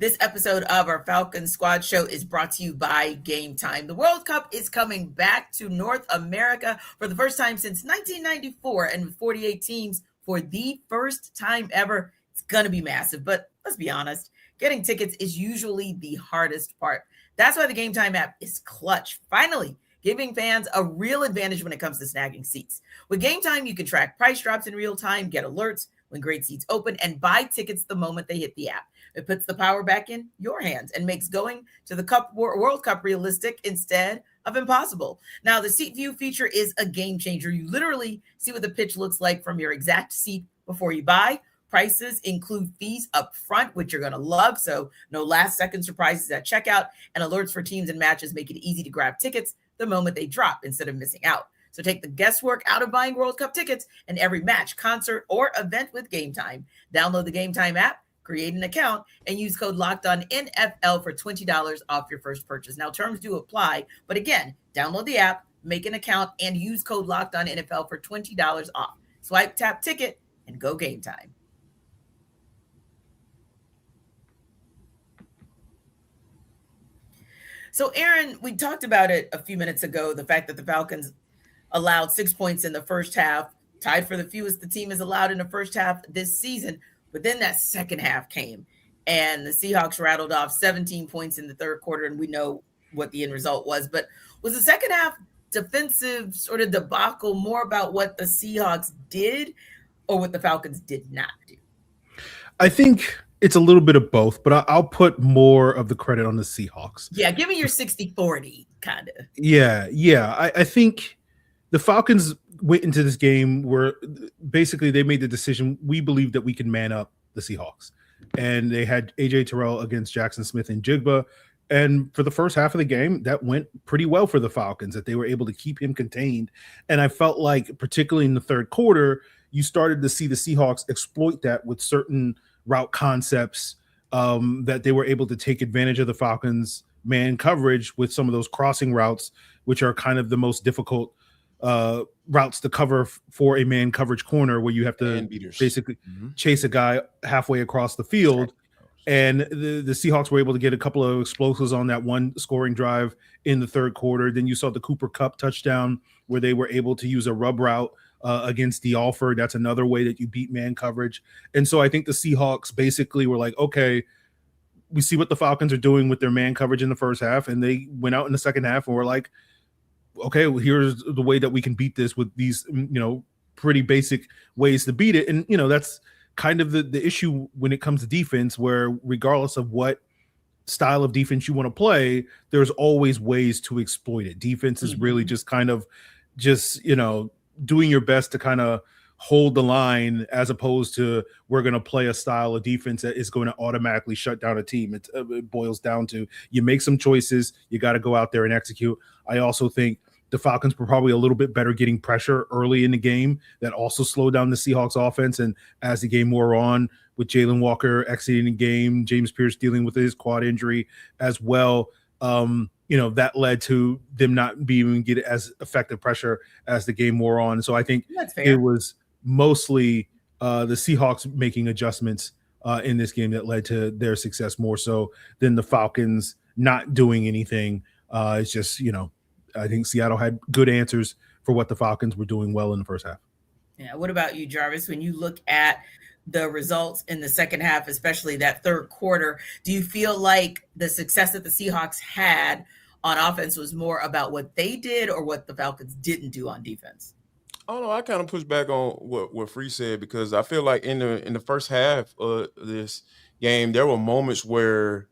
This episode of our Falcons Squad Show is brought to you by Game Time. The World Cup is coming back to North America for the first time since 1994, and with 48 teams for the first time ever. It's going to be massive, but let's be honest, getting tickets is usually the hardest part. That's why the Game Time app is clutch, finally giving fans a real advantage when it comes to snagging seats. With Game Time, you can track price drops in real time, get alerts when great seats open, and buy tickets the moment they hit the app. It puts the power back in your hands and makes going to the World Cup realistic instead of impossible. Now, the seat view feature is a game changer. You literally see what the pitch looks like from your exact seat before you buy. Prices include fees up front, which you're going to love. So no last second surprises at checkout, and alerts for teams and matches make it easy to grab tickets the moment they drop instead of missing out. So take the guesswork out of buying World Cup tickets and every match, concert, or event with Game Time. Download the Game Time app, create an account, and use code LOCKEDONNFL for $20 off your first purchase. Now, terms do apply, but again, download the app, make an account, and use code LOCKEDONNFL for $20 off. Swipe, tap, ticket, and go Game Time. So, Aaron, we talked about it a few minutes ago, the fact that the Falcons allowed 6 points in the first half, tied for the fewest the team has allowed in the first half this season. But then that second half came, and the Seahawks rattled off 17 points in the third quarter, and we know what the end result was. But was the second half defensive sort of debacle more about what the Seahawks did or what the Falcons did not do? I think it's a little bit of both, but I'll put more of the credit on the Seahawks. Yeah, give me your 60-40 kind of. Yeah. I think the Falcons went into this game where basically they made the decision. We believe that we can man up the Seahawks, and they had AJ Terrell against Jackson Smith and Jigba. And for the first half of the game, that went pretty well for the Falcons, that they were able to keep him contained. And I felt like, particularly in the third quarter, you started to see the Seahawks exploit that with certain route concepts, that they were able to take advantage of the Falcons' man coverage with some of those crossing routes, which are kind of the most difficult routes to cover for a man coverage corner, where you have to basically chase a guy halfway across the field. And the Seahawks were able to get a couple of explosives on that one scoring drive in the third quarter. Then you saw the Cooper Kupp touchdown where they were able to use a rub route against D'Alford. That's another way that you beat man coverage. And so I think the Seahawks basically were like, okay, we see what the Falcons are doing with their man coverage in the first half. And they went out in the second half and were like, okay, well, here's the way that we can beat this with these, pretty basic ways to beat it. And, that's kind of the issue when it comes to defense, where regardless of what style of defense you want to play, there's always ways to exploit it. Defense is really just kind of doing your best to kind of hold the line, as opposed to we're going to play a style of defense that is going to automatically shut down a team. It boils down to you make some choices, you got to go out there and execute. I also think the Falcons were probably a little bit better getting pressure early in the game. That also slowed down the Seahawks offense. And as the game wore on, with Jalen Walker exiting the game, James Pierce dealing with his quad injury as well, that led to them not being able to get as effective pressure as the game wore on. So I think it was mostly the Seahawks making adjustments in this game that led to their success more so than the Falcons not doing anything. It's just, I think Seattle had good answers for what the Falcons were doing well in the first half. Yeah. What about you, Jarvis? When you look at the results in the second half, especially that third quarter, do you feel like the success that the Seahawks had on offense was more about what they did or what the Falcons didn't do on defense? Oh no, I kind of push back on what Free said, because I feel like in the first half of this game, there were moments where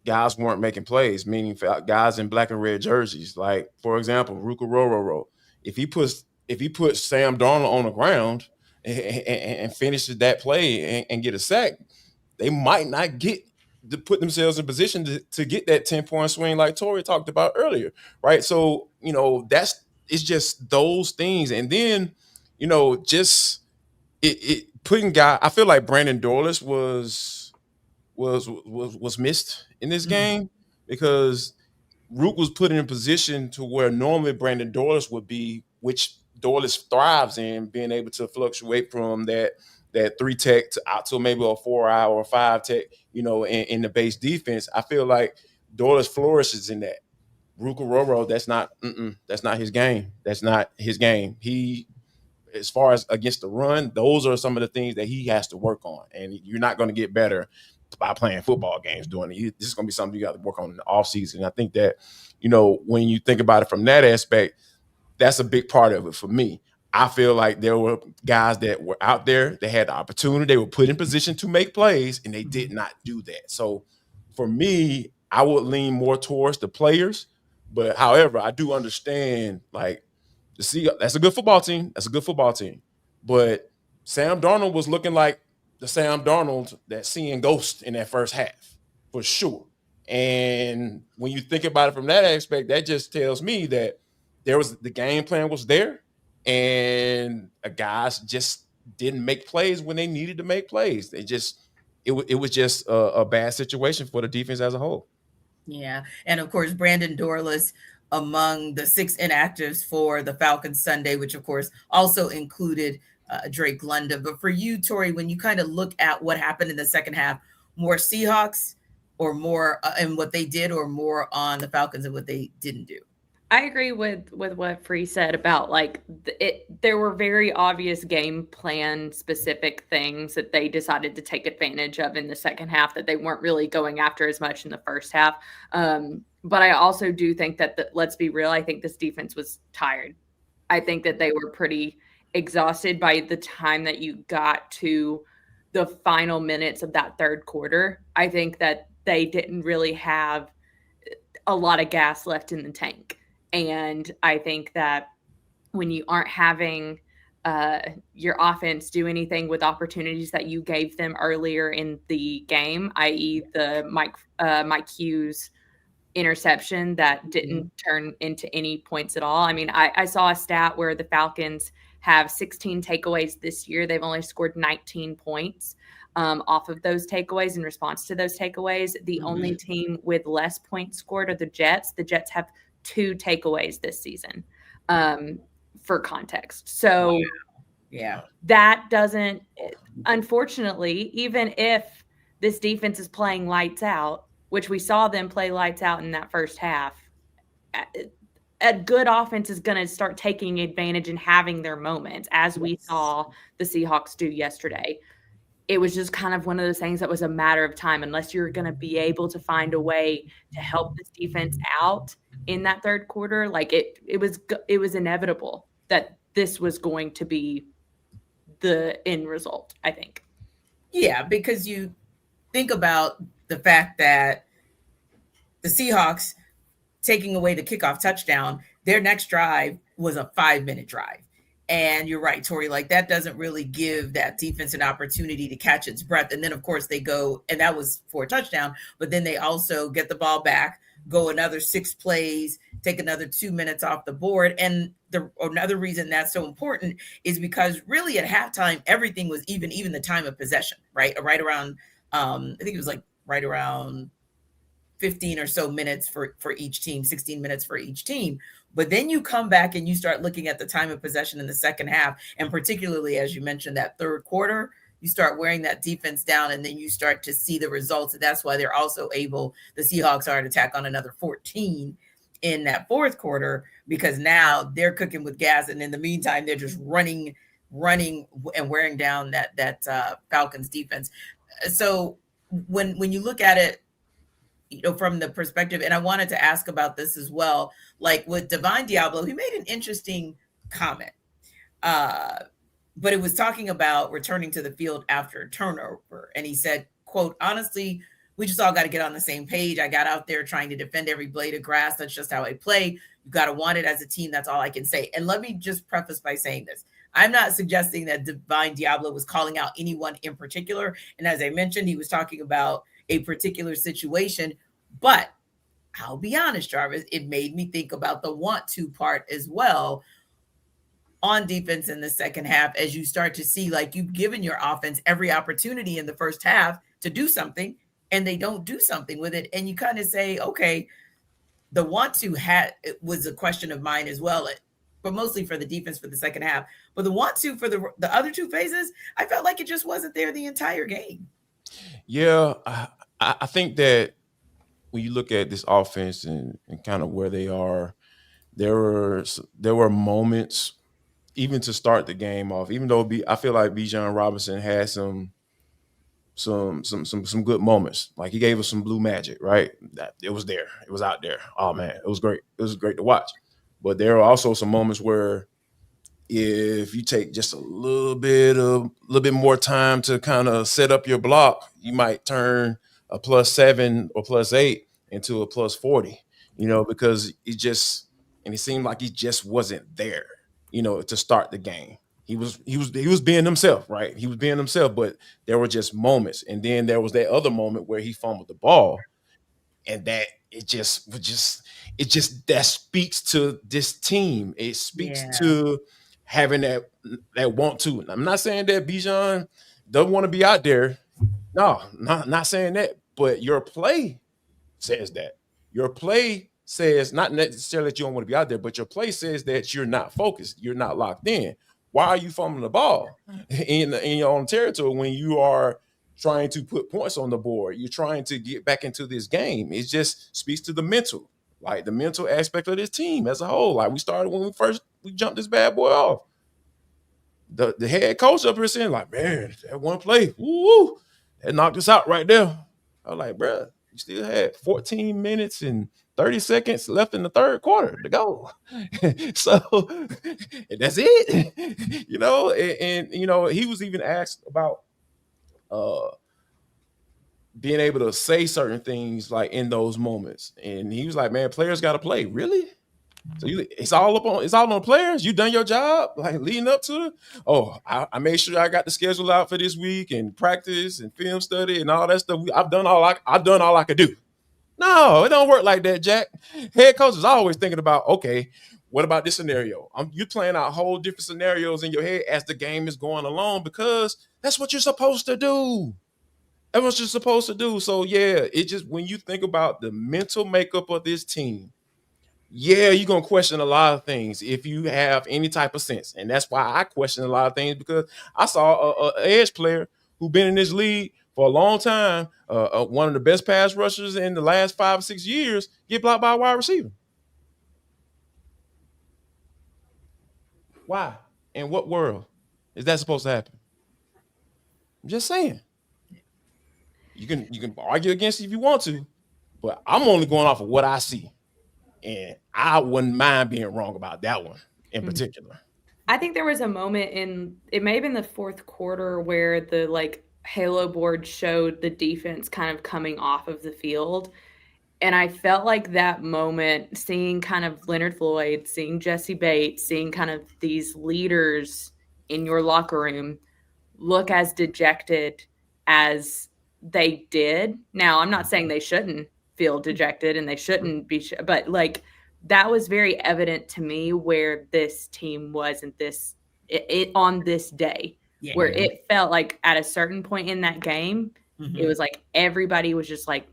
guys weren't making plays, meaning guys in black and red jerseys. Like, for example, Ruka Rororo. If he puts Sam Darnold on the ground and finishes that play and get a sack, they might not get to put themselves in position to get that 10-point swing like Tori talked about earlier, right? So, it's just those things. And then, just it putting guy. I feel like Brandon Dorlus was missed in this game, because Rook was put in a position to where normally Brandon Dorlus would be, which Dorlus thrives in, being able to fluctuate from that that 3 tech out to maybe a 4 hour or 5 tech, in the base defense. I feel like Doris flourishes in that. Rukaroro, that's not his game. That's not his game. He, as far as against the run, those are some of the things that he has to work on. And you're not going to get better by playing football games doing it. This is going to be something you got to work on in the offseason. And I think that, when you think about it from that aspect, that's a big part of it for me. I feel like there were guys that were out there, they had the opportunity, they were put in position to make plays, and they did not do that. So for me, I would lean more towards the players. But however, I do understand, like, that's a good football team. That's a good football team. But Sam Darnold was looking like the Sam Darnold that's seeing ghosts in that first half, for sure. And when you think about it from that aspect, that just tells me that the game plan was there, and guys just didn't make plays when they needed to make plays. It was just a bad situation for the defense as a whole. Yeah. And of course, Brandon Dorlus among the 6 inactives for the Falcons Sunday, which of course also included Drake London. But for you, Tori, when you kind of look at what happened in the second half, more Seahawks or more in what they did, or more on the Falcons and what they didn't do? I agree with what Free said about, like, there were very obvious game plan specific things that they decided to take advantage of in the second half that they weren't really going after as much in the first half. But I also do think that, let's be real, I think this defense was tired. I think that they were pretty exhausted by the time that you got to the final minutes of that third quarter. I think that they didn't really have a lot of gas left in the tank. And I think that when you aren't having your offense do anything with opportunities that you gave them earlier in the game, i.e. the Mike Hughes interception that didn't turn into any points at all. I mean, I saw a stat where the Falcons have 16 takeaways this year. They've only scored 19 points off of those takeaways in response to those takeaways. The only team with less points scored are the Jets. The Jets have 2 takeaways this season, for context. So yeah, that doesn't, unfortunately, even if this defense is playing lights out, which we saw them play lights out in that first half, a good offense is going to start taking advantage and having their moments, as we saw the Seahawks do yesterday. It was just kind of one of those things that was a matter of time. Unless you're going to be able to find a way to help this defense out in that third quarter, like it was inevitable that this was going to be the end result, I think. Yeah, because you think about the fact that the Seahawks taking away the kickoff touchdown, their next drive was a 5-minute drive. And you're right, Tori, like that doesn't really give that defense an opportunity to catch its breath. And then, of course, they go, and that was for a touchdown, but then they also get the ball back, go another 6 plays, take another 2 minutes off the board. And another reason that's so important is because really at halftime, everything was even the time of possession, right? Right around, I think it was like right around 15 or so minutes for each team, 16 minutes for each team. But then you come back and you start looking at the time of possession in the second half. And particularly, as you mentioned, that third quarter, you start wearing that defense down, and then you start to see the results. And that's why they're also able, the Seahawks are to tack on another 14 in that fourth quarter, because now they're cooking with gas. And in the meantime, they're just running and wearing down that Falcons defense. So when you look at it, from the perspective, and I wanted to ask about this as well, like with Divine Diablo, he made an interesting comment, but it was talking about returning to the field after a turnover. And he said, quote, honestly, we just all got to get on the same page. I got out there trying to defend every blade of grass. That's just how I play. You got to want it as a team. That's all I can say. And let me just preface by saying this. I'm not suggesting that Divine Diablo was calling out anyone in particular. And as I mentioned, he was talking about a particular situation, but I'll be honest, Jarvis, it made me think about the want to part as well on defense in the second half, as you start to see, like, you've given your offense every opportunity in the first half to do something, and they don't do something with it. And you kind of say, okay, the want to it was a question of mine as well. but mostly for the defense for the second half. But the 1-2 for the other two phases, I felt like it just wasn't there the entire game. Yeah, I think that when you look at this offense and kind of where they are, there were moments even to start the game off. Even though I feel like Bijan Robinson had some good moments. Like he gave us some blue magic, right? It was there. It was out there. Oh man, it was great. It was great to watch. But there are also some moments where if you take just a little bit more time to kind of set up your block, you might turn a +7 or +8 into a +40, because it seemed like he just wasn't there, to start the game. He was being himself, right? He was being himself, but there were just moments. And then there was that other moment where he fumbled the ball, and that that speaks to this team. It speaks to having that want to. I'm not saying that Bijan doesn't want to be out there. No, not saying that. But your play says that. Your play says not necessarily that you don't want to be out there, but your play says that you're not focused. You're not locked in. Why are you fumbling the ball in your own territory when you are trying to put points on the board? You're trying to get back into this game. It just speaks to the mental aspect of this team as a whole. Like we started when we jumped this bad boy off. The head coach up here saying like, man, that one play, woo, that knocked us out right there. I was like, bro, you still had 14 minutes and 30 seconds left in the third quarter to go. So that's it, and he was even asked about being able to say certain things like in those moments. And he was like, man, players got to play. Really? So it's all on the players. You done your job, like leading up to it. Oh, I made sure I got the schedule out for this week and practice and film study and all that stuff. I've done all I could do. No, it don't work like that, Jack. Head coach is always thinking about, okay, what about this scenario? You're playing out whole different scenarios in your head as the game is going along because that's what you're supposed to do. That's what you're supposed to do. So yeah, it just when you think about the mental makeup of this team. Yeah, you're going to question a lot of things if you have any type of sense. And that's why I question a lot of things because I saw an edge player who's been in this league for a long time, one of the best pass rushers in the last 5 or 6 years, get blocked by a wide receiver. Why? In what world is that supposed to happen? I'm just saying. You can argue against it if you want to, but I'm only going off of what I see. And I wouldn't mind being wrong about that one in particular. I think there was a moment it may have been the fourth quarter where the Halo board showed the defense kind of coming off of the field. And I felt like that moment, seeing kind of Leonard Floyd, seeing Jesse Bates, seeing kind of these leaders in your locker room look as dejected as they did. Now, I'm not saying they shouldn't feel dejected and they shouldn't be, but that was very evident to me where this team was on this day, where it felt like at a certain point in that game, it was like everybody was just like,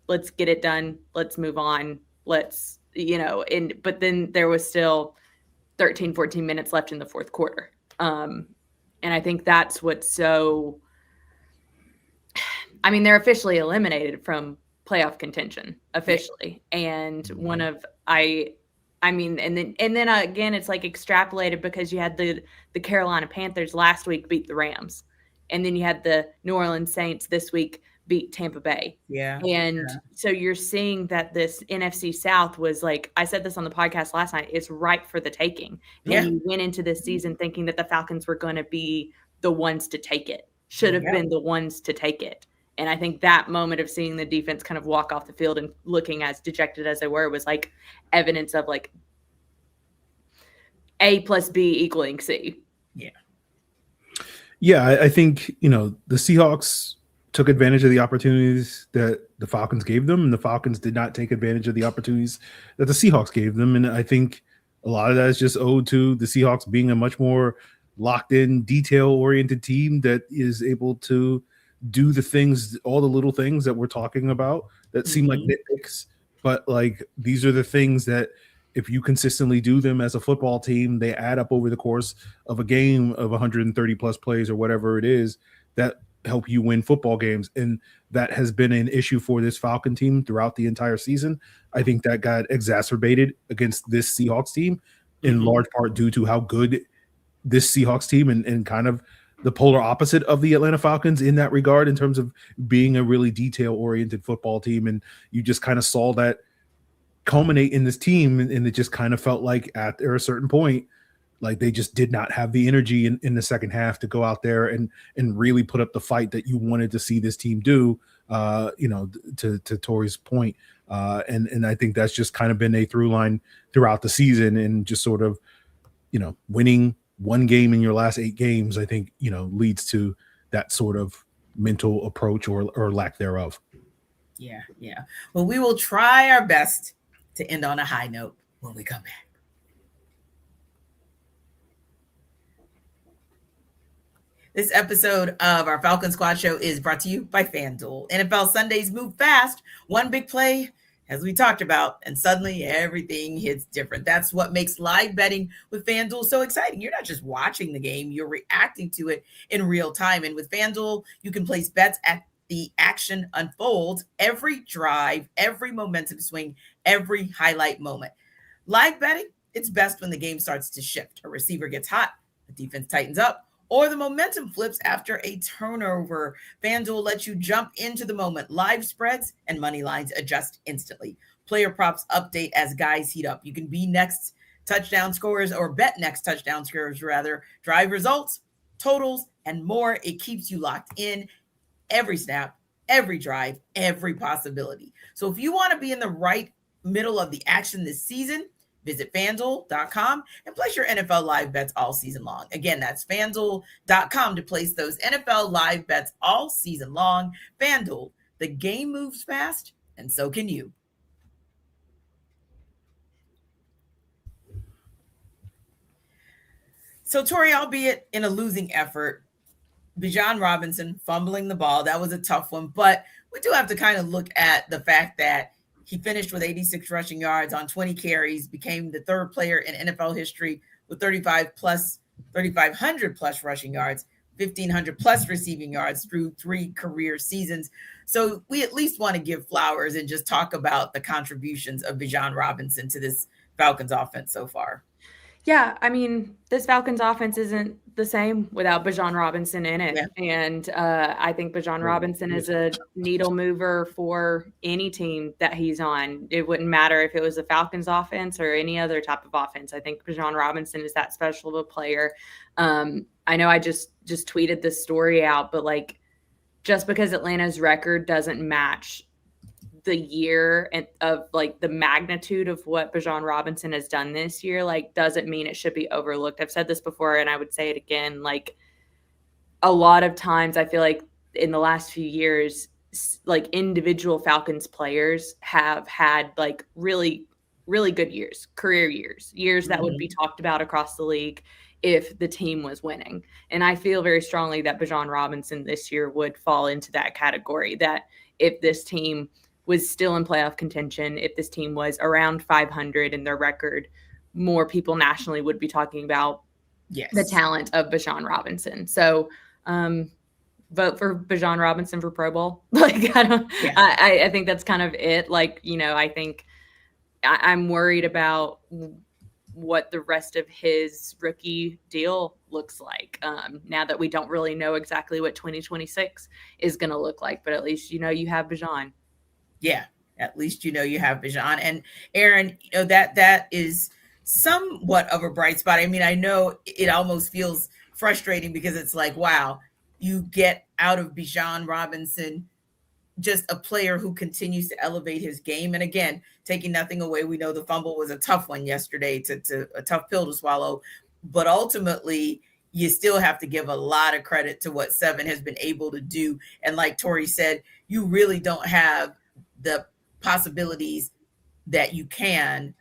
let's get it done. Let's move on. Let's, but then there was still 13, 14 minutes left in the fourth quarter. And I think that's what's they're officially eliminated from playoff contention officially. And and then again, it's extrapolated because you had the Carolina Panthers last week beat the Rams. And then you had the New Orleans Saints this week beat Tampa Bay. So you're seeing that this NFC South was I said this on the podcast last night, it's ripe for the taking. And you went into this season thinking that the Falcons were going to be the ones to take it, should have been the ones to take it. And I think that moment of seeing the defense kind of walk off the field and looking as dejected as they were was evidence of A plus B equaling C. Yeah, I think, the Seahawks took advantage of the opportunities that the Falcons gave them, and the Falcons did not take advantage of the opportunities that the Seahawks gave them. And I think a lot of that is just owed to the Seahawks being a much more locked in, detail-oriented team that is able to do the things, all the little things that we're talking about that seem like nitpicks, but these are the things that if you consistently do them as a football team, they add up over the course of a game of 130 plus plays or whatever it is that help you win football games. And that has been an issue for this Falcon team throughout the entire season. I think that got exacerbated against this Seahawks team in large part due to how good this Seahawks team and kind of the polar opposite of the Atlanta Falcons in that regard, in terms of being a really detail-oriented football team. And you just kind of saw that culminate in this team, and it just kind of felt like at a certain point, like they just did not have the energy in the second half to go out there and really put up the fight that you wanted to see this team do, to Tori's point. And I think that's just kind of been a through line throughout the season, and just sort of, winning one game in your last 8 games, I think, leads to that sort of mental approach or lack thereof. Yeah. Well, we will try our best to end on a high note when we come back. This episode of our Falcon Squad Show is brought to you by FanDuel. NFL Sundays move fast. One big play, as we talked about, and suddenly everything hits different. That's what makes live betting with FanDuel so exciting. You're not just watching the game, you're reacting to it in real time. And with FanDuel, you can place bets at the action unfolds, every drive, every momentum swing, every highlight moment. Live betting, it's best when the game starts to shift. A receiver gets hot, the defense tightens up, or the momentum flips after a turnover. FanDuel lets you jump into the moment. Live spreads and money lines adjust instantly. Player props update as guys heat up. You can be next touchdown scorers, or bet next touchdown scorers rather. Drive results, totals, and more. It keeps you locked in every snap, every drive, every possibility. So if you want to be in the right middle of the action this season, visit FanDuel.com and place your NFL live bets all season long. Again, that's FanDuel.com to place those NFL live bets all season long. FanDuel, the game moves fast, and so can you. So, Tori, albeit in a losing effort, Bijan Robinson fumbling the ball, that was a tough one. But we do have to kind of look at the fact that he finished with 86 rushing yards on 20 carries, became the third player in NFL history with 3,500 plus rushing yards, 1,500 plus receiving yards through 3 career seasons. So we at least want to give flowers and just talk about the contributions of Bijan Robinson to this Falcons offense so far. Yeah, I mean, this Falcons offense isn't the same without Bijan Robinson in it. Yeah. And I think Bijan Robinson is a needle mover for any team that he's on. It wouldn't matter if it was the Falcons offense or any other type of offense. I think Bijan Robinson is that special of a player. I know I just tweeted this story out, but like, just because Atlanta's record doesn't match the year and of like the magnitude of what Bijan Robinson has done this year, like, doesn't mean it should be overlooked. I've said this before and I would say it again. Like, a lot of times I feel like in the last few years, like, individual Falcons players have had like really, really good years, career years that would be talked about across the league if the team was winning. And I feel very strongly that Bijan Robinson this year would fall into that category, that if this team was still in playoff contention, if this team was around 500 in their record, more people nationally would be talking about the talent of Bijan Robinson. So vote for Bijan Robinson for Pro Bowl. Like, I think that's kind of it. Like, I think I'm worried about what the rest of his rookie deal looks like now that we don't really know exactly what 2026 is going to look like, but at least, you have Bijan. Yeah, at least you have Bijan. And Aaron, that is somewhat of a bright spot. I mean, I know it almost feels frustrating because it's like, wow, you get out of Bijan Robinson just a player who continues to elevate his game. And again, taking nothing away, we know the fumble was a tough one yesterday, to a tough pill to swallow. But ultimately, you still have to give a lot of credit to what Seven has been able to do. And like Tori said, you really don't have the possibilities that you can,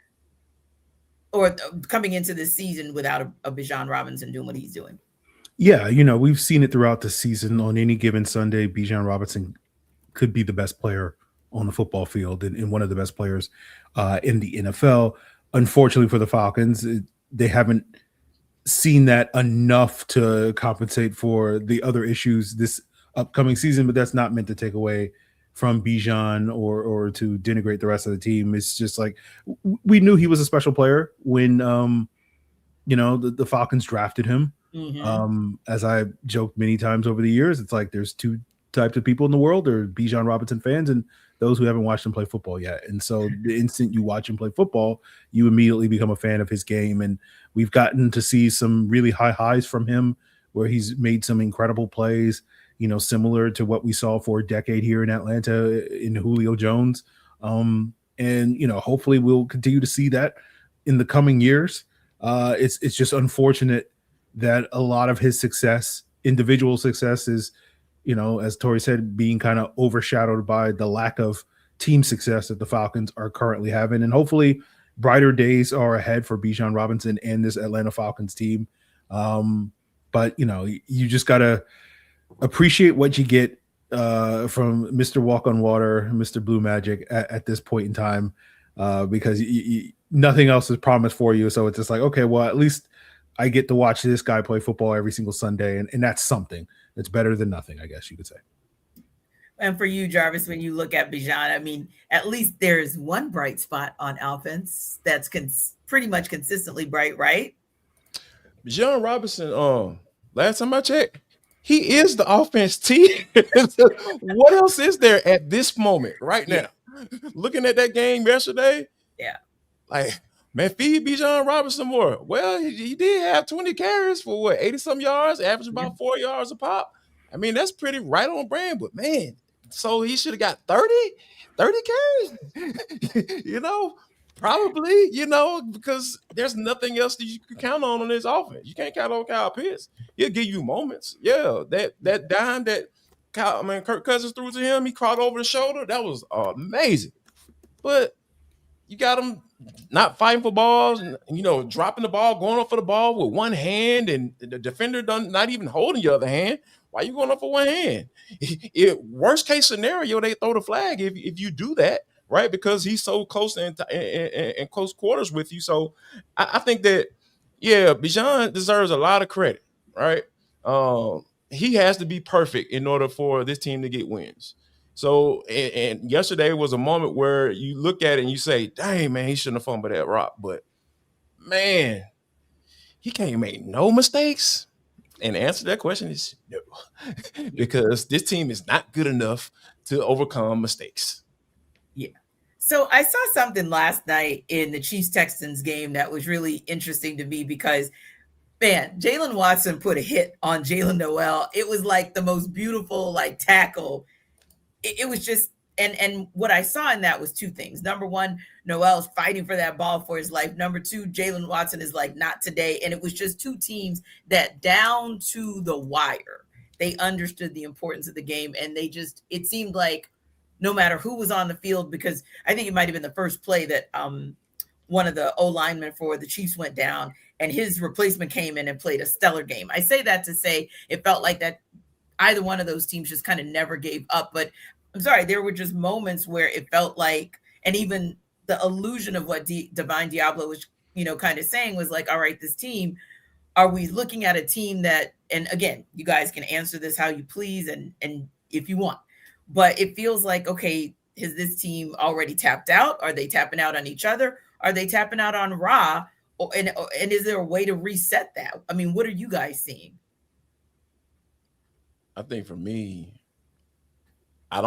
or coming into this season without a Bijan Robinson doing what he's doing. Yeah, we've seen it throughout the season. On any given Sunday, Bijan Robinson could be the best player on the football field and one of the best players in the NFL. unfortunately for the Falcons, they haven't seen that enough to compensate for the other issues this upcoming season, but that's not meant to take away from Bijan or to denigrate the rest of the team. It's just like we knew he was a special player when the Falcons drafted him. As I joked many times over the years, it's like there's two types of people in the world. There are Bijan Robinson fans and those who haven't watched him play football yet. And so the instant you watch him play football, you immediately become a fan of his game. And we've gotten to see some really high highs from him where he's made some incredible plays, similar to what we saw for a decade here in Atlanta in Julio Jones. And hopefully we'll continue to see that in the coming years. It's just unfortunate that a lot of his success, individual success, is, as Tori said, being kind of overshadowed by the lack of team success that the Falcons are currently having. And hopefully brighter days are ahead for Bijan Robinson and this Atlanta Falcons team. But you just got to appreciate what you get from Mr. Walk on Water, Mr. Blue Magic at this point in time, because nothing else is promised for you. So it's just like, okay, well, at least I get to watch this guy play football every single Sunday. And that's something. It's better than nothing, I guess you could say. And for you, Jarvis, when you look at Bijan, I mean, at least there's one bright spot on offense that's pretty much consistently bright, right? Bijan Robinson, last time I checked, he is the offense team. What else is there at this moment right now? Looking at that game yesterday, feed Bijan Robinson more. Well, he did have 20 carries for 80-some yards, average about 4 yards a pop. I mean, that's pretty right on brand, but man, so he should have got 30 carries, probably, because there's nothing else that you can count on this offense. You can't count on Kyle Pitts. He'll give you moments. Yeah, that dime that Kirk Cousins threw to him, he caught over the shoulder. That was amazing. But you got him not fighting for balls and, dropping the ball, going up for the ball with one hand, and the defender not even holding your other hand. Why are you going up for one hand? Worst case scenario, they throw the flag if you do that, right? Because he's so close and close quarters with you. So I think that, Bijan deserves a lot of credit, right? He has to be perfect in order for this team to get wins. So, and yesterday was a moment where you look at it and you say, dang, man, he shouldn't have fumbled that rock. But, man, he can't make no mistakes. And the answer to that question is no, because this team is not good enough to overcome mistakes. Yeah. So I saw something last night in the Chiefs-Texans game that was really interesting to me because, man, Jalen Watson put a hit on Jalen Noel. It was like the most beautiful, tackle. It was just, and what I saw in that was two things. Number one, Noel's fighting for that ball for his life. Number two, Jalen Watson is like, not today. And it was just two teams that down to the wire, they understood the importance of the game. And it seemed like no matter who was on the field, because I think it might've been the first play that one of the O-linemen for the Chiefs went down and his replacement came in and played a stellar game. I say that to say it felt like that either one of those teams just kind of never gave up. But I'm sorry, there were just moments where it felt like, and even the illusion of what Divine Diablo was, kind of saying was like, all right, this team, are we looking at a team that, and again, you guys can answer this how you please and if you want, but it feels like, okay, has this team already tapped out? Are they tapping out on each other? Are they tapping out on Ra? And is there a way to reset that? I mean, what are you guys seeing? I think for me, I'm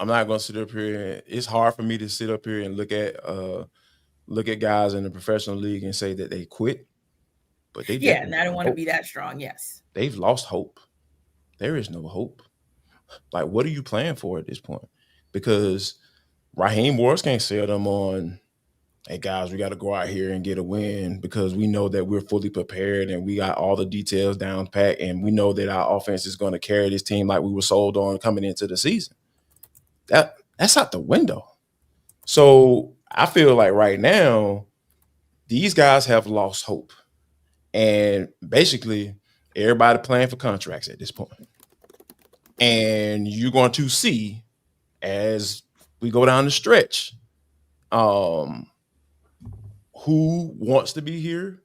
not going to sit up here. It's hard for me to sit up here and look at guys in the professional league and say that they quit. But they and I don't want to be that strong. Yes, they've lost hope. There is no hope. Like, what are you playing for at this point? Because Raheem Morris can't sell them on, hey guys, we got to go out here and get a win because we know that we're fully prepared and we got all the details down pat and we know that our offense is going to carry this team like we were sold on coming into the season. That's out the window. So I feel like right now, these guys have lost hope. And basically, everybody playing for contracts at this point. And you're going to see, as we go down the stretch, who who wants to be here,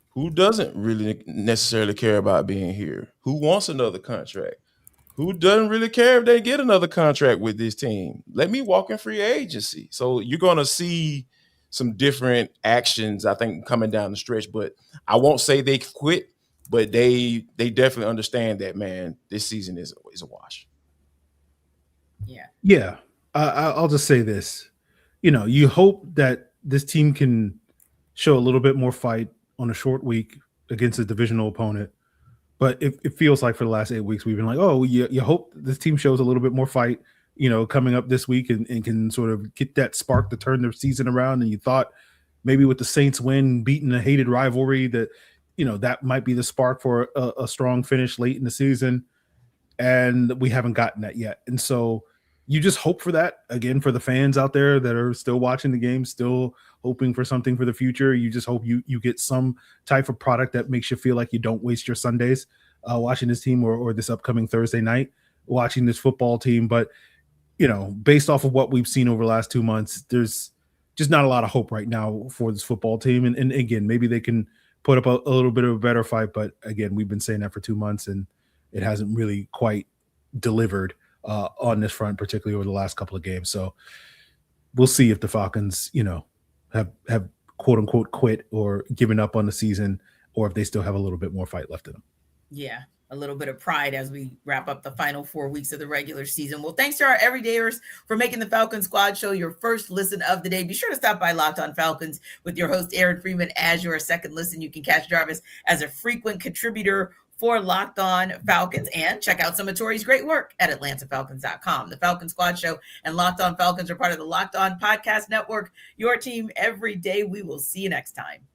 who doesn't really necessarily care about being here, who wants another contract, who doesn't really care if they get another contract with this team. Let me walk in free agency. So you're going to see some different actions, I think, coming down the stretch. But I won't say they quit, but they definitely understand that, man, this season is a wash. Yeah. I'll just say this. You hope that this team can show a little bit more fight on a short week against a divisional opponent. But it feels like for the last 8 weeks, we've been like, oh, you hope this team shows a little bit more fight, coming up this week and can sort of get that spark to turn their season around. And you thought maybe with the Saints win, beating a hated rivalry, that, that might be the spark for a strong finish late in the season. And we haven't gotten that yet. And so you just hope for that, again, for the fans out there that are still watching the game, still hoping for something for the future. You just hope you get some type of product that makes you feel like you don't waste your Sundays watching this team or this upcoming Thursday night watching this football team. But, based off of what we've seen over the last 2 months, there's just not a lot of hope right now for this football team. And again, maybe they can put up a little bit of a better fight. But again, we've been saying that for 2 months and it hasn't really quite delivered on this front, particularly over the last couple of games. So we'll see if the Falcons, have quote unquote quit or given up on the season, or if they still have a little bit more fight left in them. Yeah, a little bit of pride as we wrap up the final 4 weeks of the regular season. Well, thanks to our everydayers for making the Falcons Squad Show your first listen of the day. Be sure to stop by Locked On Falcons with your host, Aaron Freeman, as your second listen. You can catch Jarvis as a frequent contributor for Locked On Falcons, and check out some of Tori's great work at AtlantaFalcons.com. The Falcon Squad Show and Locked On Falcons are part of the Locked On Podcast Network, your team every day. We will see you next time.